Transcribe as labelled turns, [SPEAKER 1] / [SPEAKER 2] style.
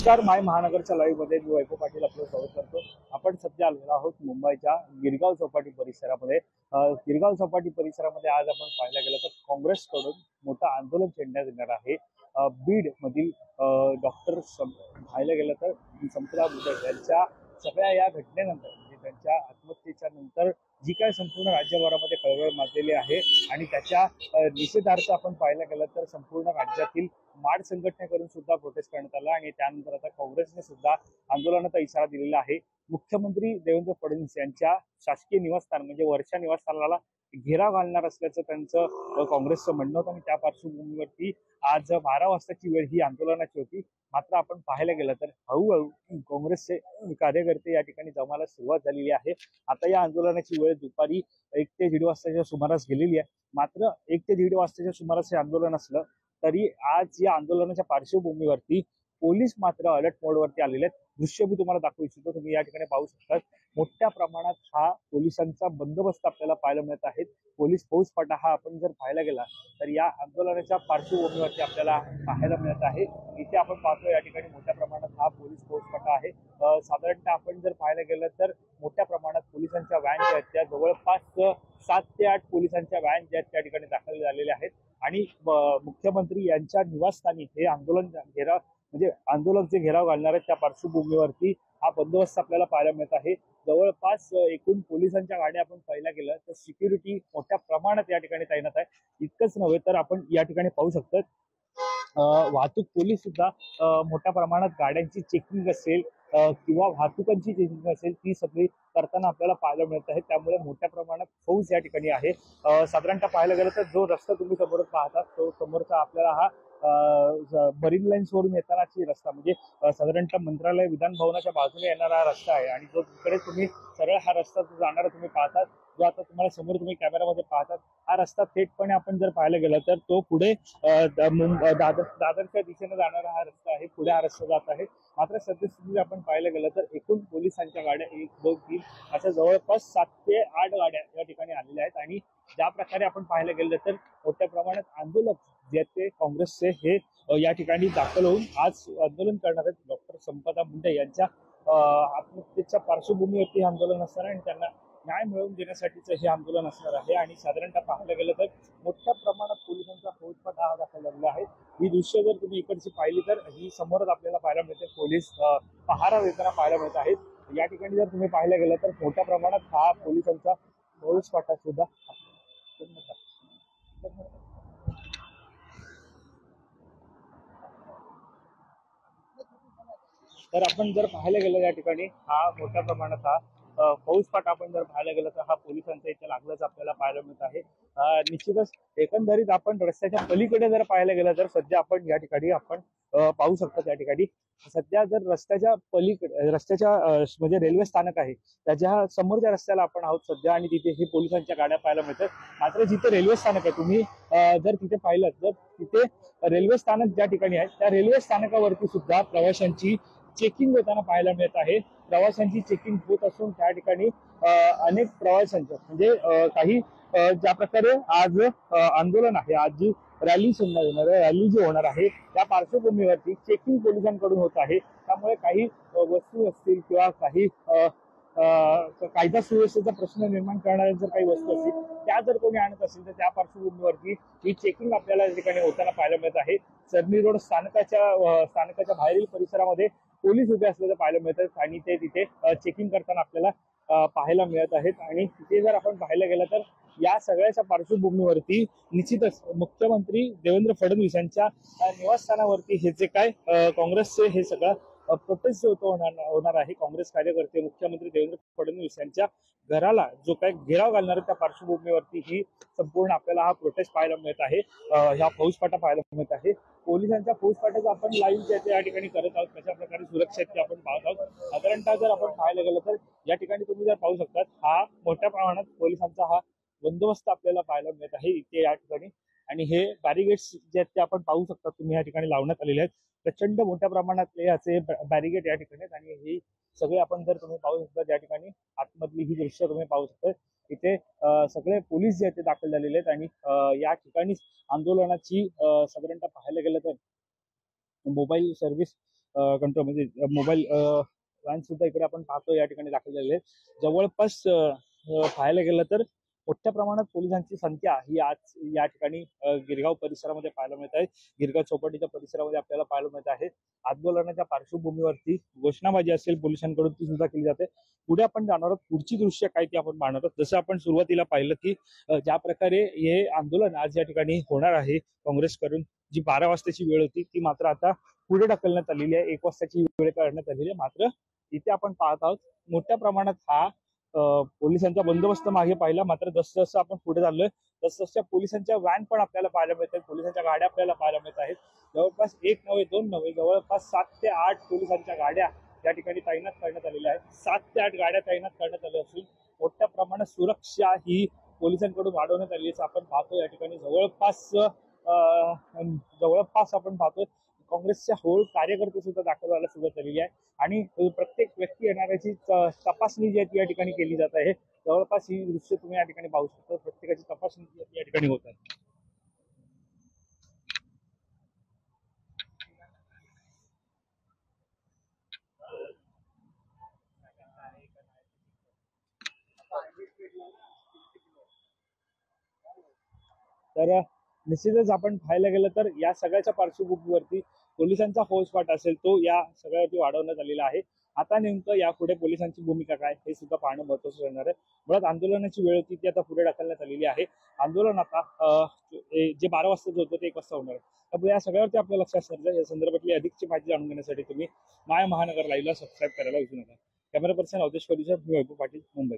[SPEAKER 1] नमस्कार, माय महानगरच्या लाईव्ह मध्ये मी वैभव पाटील आपलं स्वागत करतो। आपण सध्या आलेलो आहोत मुंबईच्या गिरगाव चौपाटी परिसरामध्ये। गिरगाव चौपाटी परिसरामध्ये आज आपण पाहायला गेलं तर काँग्रेसकडून मोठं आंदोलन छेडण्यात येणार आहे। बीड मधील डॉक्टर पाहायला गेलं तर संपदा मुंडे यांच्या सगळ्या या घटनेनंतर म्हणजे त्यांच्या आत्महत्येच्या नंतर जी काय संपूर्ण राज्यभरामध्ये खळबळ माजलेली आहे आणि त्याच्या निषेधार्थ आपण पाहायला गेलं तर संपूर्ण राज्यातील माड संघटनेकडून सुद्धा प्रोटेस्ट करण्यात आला आणि त्यानंतर आता काँग्रेसने सुद्धा आंदोलनाचा इशारा दिलेला आहे। मुख्यमंत्री देवेंद्र फडणवीस यांच्या शासकीय निवासस्थान म्हणजे वर्षा निवासस्थानाला घेराव घालणार असल्याचं त्यांचं काँग्रेसचं म्हणणं होतं आणि त्या पार्श्वभूमीवरती आज 12 वाजताची वेळ ही आंदोलनाची होती। मात्र आपण पाहायला गेलं तर हळूहळू काँग्रेसचे कार्यकर्ते या ठिकाणी जमायला सुरुवात झालेली आहे। आता या आंदोलनाची वेळ दुपारी 1 ते 1:30 वाजताच्या सुमारास गेलेली आहे। मात्र 1 ते 1:30 वाजताच्या सुमारास हे आंदोलन असलं तरी आज या आंदोलनाच्या पार्श्वभूमीवरती पोलीस मात्र अलर्ट मोडवरती आलेले आहेत। दृश्य मी तुम्हाला दाखवू इच्छितो, तुम्ही या ठिकाणी पाहू शकता मोठ्या प्रमाणात हा पोलिसांचा बंदोबस्त आपल्याला पाहायला मिळत आहे। पोलीस फौजफाटा हा आपण जर पाहायला गेला तर या आंदोलनाच्या पार्श्वभूमीवरती आपल्याला पाहायला मिळत आहे। इथे आपण पाहतो या ठिकाणी मोठ्या प्रमाणात हा पोलीस फौजफाटा आहे। साधारणतः आपण जर पाहायला गेलं तर मोठ्या प्रमाणात पोलिसांच्या व्हॅन ज्या आहेत त्या जवळपास 7 ते 8 पोलिसांच्या व्हॅन ज्या आहेत त्या ठिकाणी दाखल झालेल्या आहेत आणि मुख्यमंत्री यांच्या निवासस्थानी हे आंदोलन घेराव म्हणजे आंदोलक जे घेराव घालणार आहेत त्या पार्श्वभूमीवरती हा बंदोबस्त आपल्याला पाहायला मिळत आहे। जवळपास एकूण पोलिसांच्या गाड्या आपण पाहायला गेलं तर सिक्युरिटी मोठ्या प्रमाणात या ठिकाणी तैनात आहे। इतकंच नव्हे तर आपण या ठिकाणी पाहू शकतो वाहतूक पोलीस सुद्धा मोठ्या प्रमाणात गाड्यांची चेकिंग असेल किंवा वाहतुकांची चेकिंग असेल ती सगळी करताना आपल्याला पाहायला मिळत आहे। त्यामुळे मोठ्या प्रमाणात फौज या ठिकाणी आहे। साधारणतः पाहायला गेलं तर जो रस्ता तुम्ही समोर पाहतात तो समोरचा आपल्याला हा मरीन लाईन्स वरून येतानाची रस्ता म्हणजे साधारणतः मंत्रालय विधान भवनाच्या बाजूने येणारा हा रस्ता आहे आणि जो तिकडे तुम्ही सरळ हा रस्ता जाणारा तुम्ही पाहतात, जो आता तुम्हाला समोर तुम्ही कॅमेरामध्ये पाहतात हा रस्ता थेटपणे आपण जर पाहायला गेलं तर तो पुढे दादरच्या दिशेने जाणारा हा रस्ता आहे। पुढे हा रस्ता जात आहे। मात्र सद्यस्थितीत आपण पाहायला गेलं तर एकूण पोलिसांच्या गाड्या 1, 2, 3 अशा जवळपास 7 ते 8 गाड्या या ठिकाणी आलेल्या आहेत आणि ज्या प्रकारे आपण पाहायला गेलं तर मोठ्या प्रमाणात आंदोलक जे ते काँग्रेसचे हे या ठिकाणी दाखल होऊन आज आंदोलन करणार आहेत। डॉक्टर संपदा मुंडे यांच्या आत्महत्येच्या पार्श्वभूमीवरती हे आंदोलन असणार आहे आणि त्यांना न्याय मिळवून देण्यासाठीचं हे आंदोलन असणार आहे आणि साधारणतः पाहायला गेलं तर मोठ्या प्रमाणात पोलिसांचा फौजफाटा हा दाखल झालेला आहे। ही दृश्य जर तुम्ही इकडची पाहिली तर ही समोरच आपल्याला पाहायला मिळते, पोलीस पहारा देताना पाहायला मिळत आहेत। या ठिकाणी जर तुम्ही पाहायला गेलं तर मोठ्या प्रमाणात हा पोलिसांचा फौजफाटा सुद्धा तर आपण जर पाहायला गेलं या ठिकाणी हा मोठ्या प्रमाणात हा फौजफाटा आपण जर पाहायला गेलं तर हा पोलिसांचा इथे लागलाच आपल्याला पाहायला मिळत आहे। निश्चितच एकंदरीत आपण रस्त्याच्या पलीकडे जर पाहायला गेलं तर सध्या आपण या ठिकाणी आपण पाहू शकतो त्या ठिकाणी सध्या जर रस्त्याच्या पलीकडे रस्त्याच्या म्हणजे रेल्वे स्थानक आहे त्याच्या समोरच्या रस्त्याला आपण आहोत सध्या आणि तिथे हे पोलिसांच्या गाड्या पाहायला मिळतात। मात्र जिथे रेल्वे स्थानक आहे तुम्ही जर तिथे पाहिलं तर तिथे रेल्वे स्थानक ज्या ठिकाणी आहे त्या रेल्वे स्थानकावरती सुद्धा प्रवाशांची चेकिंग होताना पाहायला मिळत आहे। प्रवाशांची चेकिंग होत असून त्या ठिकाणी अनेक प्रवाशांचं म्हणजे काही ज्या प्रकारे आज आंदोलन आहे, आज जी रॅली रॅली जी होणार आहे त्या पार्श्वभूमीवरती चेकिंग पोलिसांकडून होत आहे। त्यामुळे काही वस्तू असतील किंवा काही कायदा सुव्यवस्थेचा प्रश्न निर्माण करणाऱ्या जर काही वस्तू असतील त्या जर कोणी आणत असेल तर त्या पार्श्वभूमीवरती ही चेकिंग आपल्याला या ठिकाणी होताना पाहायला मिळत आहे। सरनी रोड स्थानकाच्या बाहेरील परिसरामध्ये पोलीस उभे असल्याचं पाहायला मिळतात आणि ते तिथे चेकिंग करताना आपल्याला पाहायला मिळत आहेत आणि तिथे जर आपण पाहायला गेलं तर या सगळ्याच्या पार्श्वभूमीवरती निश्चितच मुख्यमंत्री देवेंद्र फडणवीस यांच्या निवासस्थानावरती हे जे काय काँग्रेसचे हे सगळं प्रोटेस्ट होणार आहे। काँग्रेस कार्यकर्ते मुख्यमंत्री देवेंद्र फडणवीस यांच्या घराला जो काही घेराव घालणार आहे त्या पार्श्वभूमीवरती ही संपूर्ण आपल्याला हा प्रोटेस्ट पाहायला मिळत आहे। ह्या फौजफाटा पाहायला मिळत आहे। पोलिसांच्या फौजफाट्याचा आपण लाईव्ह या ठिकाणी करत आहोत, कशा प्रकारे सुरक्षा ते आपण पाहत आहोत। साधारणतः जर आपण पाहायला गेलं तर या ठिकाणी तुम्ही जर पाहू शकतात हा मोठ्या प्रमाणात पोलिसांचा हा बंदोबस्त आपल्याला पाहायला मिळत आहे इथे या ठिकाणी आणि हे बॅरिगेट्स जे आहेत ते आपण पाहू शकता तुम्ही या ठिकाणी लावण्यात आलेले आहेत। प्रचंड मोठ्या प्रमाणातले असे बॅरिगेट या ठिकाणी आणि ही सगळे आपण जर तुम्ही पाहू शकता त्या ठिकाणी आतमधली ही दृश्य तुम्ही पाहू शकता इथे सगळे पोलीस जे आहेत ते दाखल झालेले आहेत आणि या ठिकाणी आंदोलनाची साधारणतः पाहायला गेलं तर मोबाईल सर्व्हिस कंट्रोल म्हणजे मोबाईल व्हॅन सुद्धा इकडे आपण पाहतो या ठिकाणी दाखल झालेले आहेत. जवळपास पाहायला गेलं तर मोठ्या प्रमाणात पोलिसांची संख्या ही आज या ठिकाणी गिरगाव परिसरामध्ये पाहायला मिळत आहे. गिरगाव चौपाटीच्या परिसरामध्ये आपल्याला पाहायला मिळत आहे. आंदोलनाच्या पार्श्वभूमीवरती घोषणाबाजी असेल पोलिसांकडून ती सुद्धा केली जाते. पुढे आपण जाणार आहोत, पुढची दृश्य काय ती आपण पाहणार आहोत. जसं आपण सुरुवातीला पाहिलं की ज्या प्रकारे हे आंदोलन आज या ठिकाणी होणार आहे काँग्रेसकडून, जी 12 वाजताची वेळ होती ती मात्र आता पुढे ढकलण्यात आलेली आहे. 1 वाजताची वेळ करण्यात आलेली आहे. मात्र इथे आपण पाहत आहोत मोठ्या प्रमाणात हा पोलिसांचा बंदोबस्त मागे पाहिला. मात्र जसं जसं आपण पुढे चाललोय तसं पोलिसांच्या व्हॅन पण आपल्याला पाहायला मिळत आहेत, पोलिसांच्या गाड्या आपल्याला पाहायला मिळत आहेत. जवळपास 1 नव्हे 2 नव्हे, जवळपास 7 ते 8 पोलिसांच्या गाड्या या ठिकाणी तैनात करण्यात आलेल्या आहेत. 7 ते 8 गाड्या तैनात करण्यात आल्या असून मोठ्या प्रमाणात सुरक्षा ही पोलिसांकडून वाढवण्यात आली आहे. आपण पाहतो या ठिकाणी जवळपास आपण पाहतोय काँग्रेसच्या होळ कार्यकर्ते सुद्धा दाखल व्हायला सुरुवात झालेली आहे आणि प्रत्येक व्यक्ती येणाऱ्याची तपासणी जी आहे ती या ठिकाणी केली जात आहे. जवळपास ही दृश्य तुम्ही या ठिकाणी पाहू शकता. प्रत्येकाची तपासणी जी आहे ती या ठिकाणी होत आहे. तर निश्चितच आपण पाहायला गेलं तर या सगळ्याच्या पार्श्वभूमीवरती पोलिसांचा फौजफाट असेल तो या सगळ्यावरती वाढवण्यात आलेला आहे. आता नेमकं यापुढे पोलिसांची भूमिका काय हे सुद्धा पाहणं महत्त्वाचं ठरणार आहे. मुळात आंदोलनाची वेळ होती ती आता पुढे ढकलण्यात आलेली आहे. आंदोलन आता जे 12 वाजताच होतं ते 1 वाजता होणार आहे. त्यामुळे या सगळ्यावरती आपल्या लक्षात असणार या संदर्भातली अधिकची माहिती जाणून घेण्यासाठी तुम्ही माय महानगर लाईव्हला सबस्क्राईब करायला विसरू नका. कॅमेरा पर्सन अवधेश परिसर, मी वैभव पाटील, मुंबई.